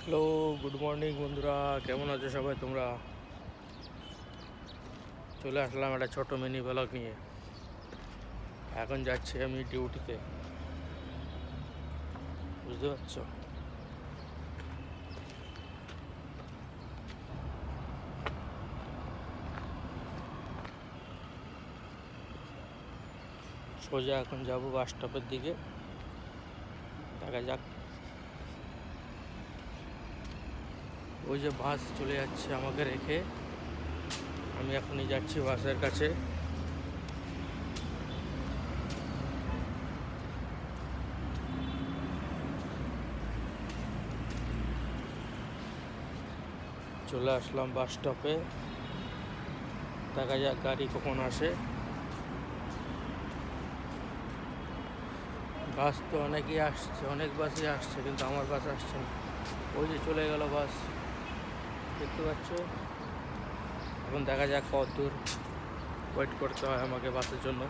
Hello, good morning বন্ধুরা। কেমন আছো সবাই? তোমরা চলে আসলাম একটা ছোট মিনি ব্লগ নিয়ে। এখন যাচ্ছি আমি ডিউটিতে, বুঝতে পারছো? সোজা এখন যাব বাস স্টপের দিকে, দেখা যাক। ওই যে বাস চলে যাচ্ছে আমাকে রেখে, আমি এখনই যাচ্ছি বাসের কাছে। চলে আসলাম বাস স্টপে, দেখা যাক গাড়ি কখন আসে। বাস তো অনেকই আসছে, অনেক বাসই আসছে, কিন্তু আমার বাস আসছে না। ওই যে চলে গেল বাস, দেখতে পাচ্ছ? এখন দেখা যাক কত দূর ওয়েট করতে হয় আমাকে বাসের জন্য।